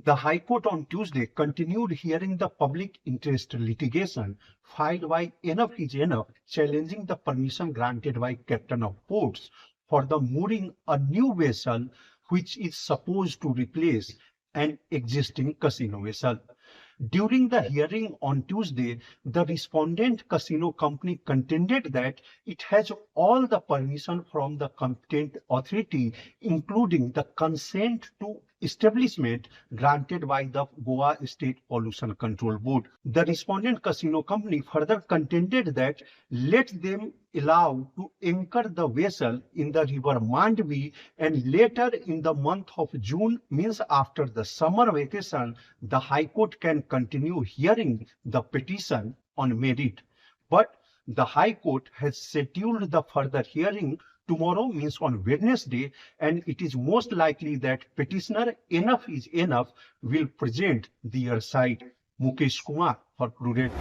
The High Court on Tuesday continued hearing the public interest litigation filed by Enough is Enough, challenging the permission granted by Captain of Ports for the mooring a new vessel which is supposed to replace an existing casino vessel. During the hearing on Tuesday, the respondent casino company contended that it has all the permission from the competent authority, including the consent to establishment granted by the Goa State Pollution Control Board. The respondent casino company further contended that let them allow to anchor the vessel in the river Mandvi, and later in the month of June, means after the summer vacation, the High Court can continue hearing the petition on merit. But the High Court has scheduled the further hearing tomorrow, means on Wednesday, and it is most likely that petitioner Enough is Enough will present their side. Mukesh Kumar for Prudent.